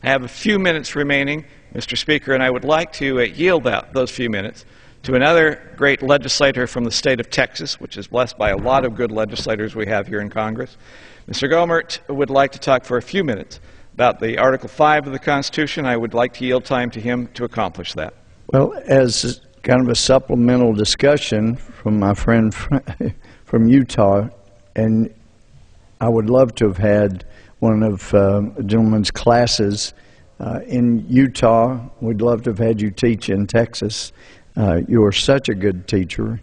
I have a few minutes remaining, Mr. Speaker, and I would like to yield those few minutes to another great legislator from the state of Texas, which is blessed by a lot of good legislators we have here in Congress. Mr. Gohmert would like to talk for a few minutes about the Article 5 of the Constitution. I would like to yield time to him to accomplish that. Well, as kind of a supplemental discussion from my friend from Utah, and I would love to have had one of a gentleman's classes in Utah. We'd love to have had you teach in Texas. You are such a good teacher.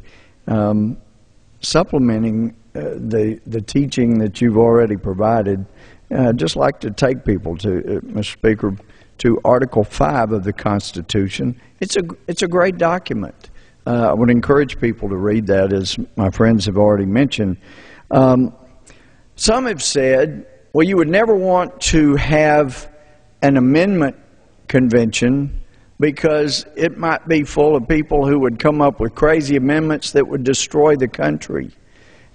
Supplementing the teaching that you've already provided, I'd just like to take people to, Mr. Speaker, to Article 5 of the Constitution. It's a great document. I would encourage people to read that, as my friends have already mentioned. Some have said, well, you would never want to have an amendment convention because it might be full of people who would come up with crazy amendments that would destroy the country.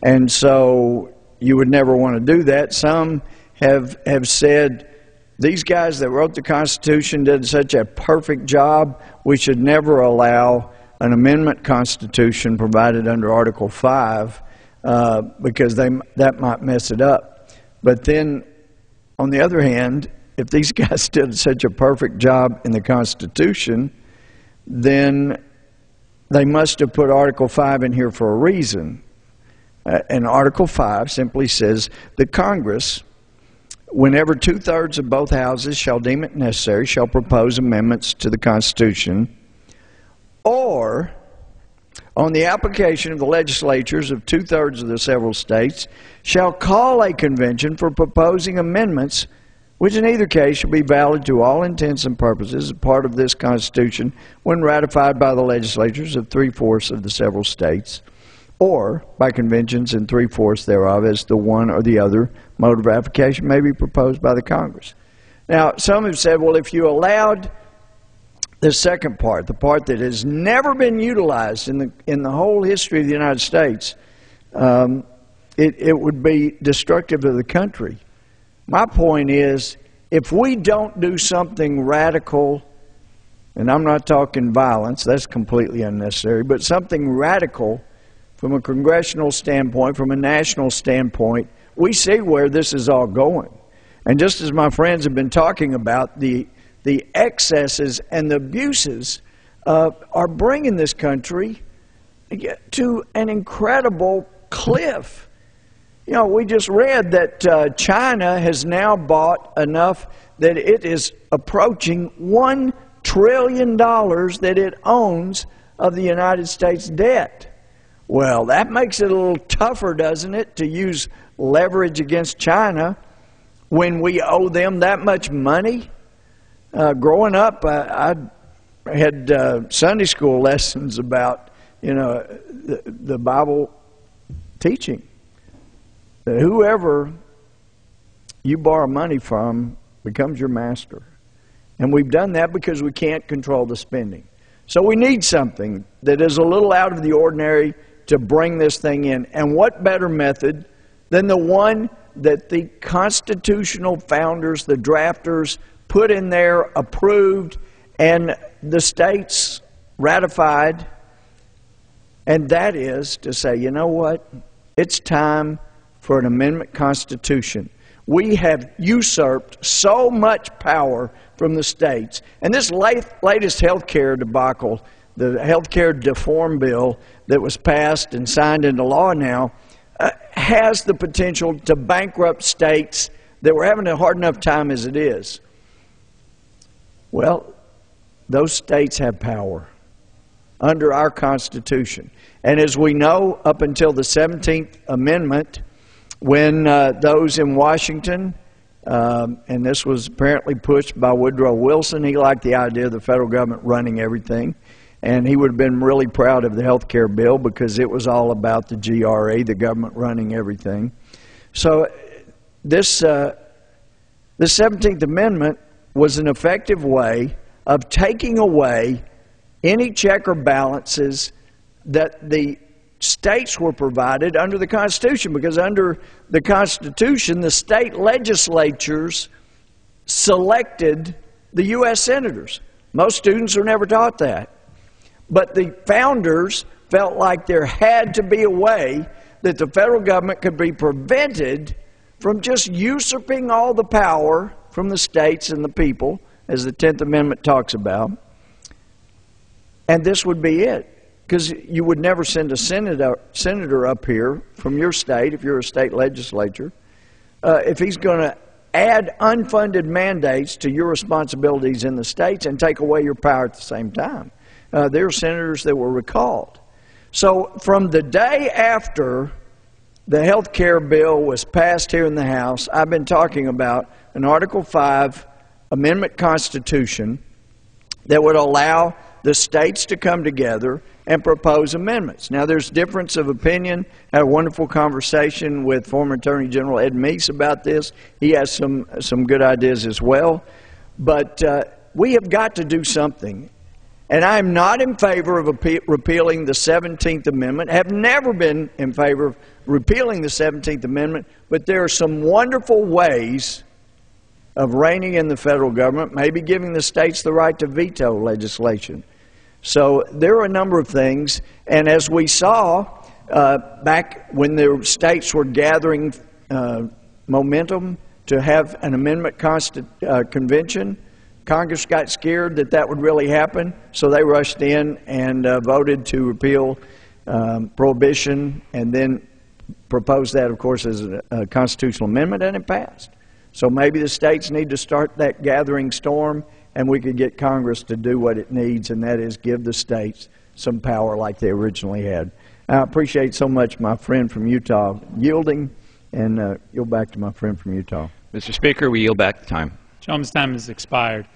And so you would never want to do that. Some have said, these guys that wrote the Constitution did such a perfect job, we should never allow an amendment constitution provided under Article 5 because that might mess it up. But then, on the other hand, if these guys did such a perfect job in the Constitution, then they must have put Article 5 in here for a reason. And Article 5 simply says that Congress, whenever 2/3 of both houses shall deem it necessary, shall propose amendments to the Constitution, or on the application of the legislatures of 2/3 of the several states, shall call a convention for proposing amendments, which in either case shall be valid to all intents and purposes as part of this Constitution when ratified by the legislatures of 3/4 of the several states, or by conventions in 3/4 thereof, as the one or the other mode of ratification may be proposed by the Congress. Now, some have said, well, if you allowed the second part, the part that has never been utilized in the whole history of the United States, it would be destructive of the country. My point is, if we don't do something radical, and I'm not talking violence, that's completely unnecessary, but something radical from a congressional standpoint, from a national standpoint, we see where this is all going. And just as my friends have been talking about, the excesses and the abuses are bringing this country to an incredible cliff. You know, we just read that China has now bought enough that it is approaching $1 trillion that it owns of the United States debt. Well, that makes it a little tougher, doesn't it, to use leverage against China when we owe them that much money? Growing up, I had Sunday school lessons about, the Bible teaching. That whoever you borrow money from becomes your master. And we've done that because we can't control the spending. So we need something that is a little out of the ordinary to bring this thing in. And what better method than the one that the constitutional founders, the drafters, put in there, approved, and the states ratified, and that is to say, you know what? It's time for an amendment constitution. We have usurped so much power from the states. And this latest health care debacle, the health care reform bill that was passed and signed into law now, has the potential to bankrupt states that were having a hard enough time as it is. Well, those states have power under our Constitution. And as we know, up until the 17th Amendment, when those in Washington, and this was apparently pushed by Woodrow Wilson, he liked the idea of the federal government running everything, and he would have been really proud of the health care bill because it was all about the GRE, the government running everything. So this the 17th Amendment was an effective way of taking away any check or balances that the states were provided under the Constitution, because under the Constitution, the state legislatures selected the U.S. senators. Most students are never taught that. But the founders felt like there had to be a way that the federal government could be prevented from just usurping all the power from the states and the people, as the 10th Amendment talks about. And this would be it. Because you would never send a senator up here from your state, if you're a state legislature, if he's going to add unfunded mandates to your responsibilities in the states and take away your power at the same time. There are senators that were recalled. So from the day after the health care bill was passed here in the House, I've been talking about an Article 5 Amendment Constitution that would allow the states to come together and propose amendments. Now, there's difference of opinion. I had a wonderful conversation with former Attorney General Ed Meese about this. He has some good ideas as well. But we have got to do something. And I'm not in favor of repealing the 17th Amendment, have never been in favor of repealing the 17th Amendment, but there are some wonderful ways of reining in the federal government, maybe giving the states the right to veto legislation. So there are a number of things, and as we saw back when the states were gathering momentum to have an amendment convention, Congress got scared that that would really happen, so they rushed in and voted to repeal prohibition, and then proposed that, of course, as a constitutional amendment, and it passed. So maybe the states need to start that gathering storm, and we could get Congress to do what it needs, and that is give the states some power like they originally had. I appreciate so much my friend from Utah yielding, and yield back to my friend from Utah. Mr. Speaker, we yield back the time. Gentleman's time has expired.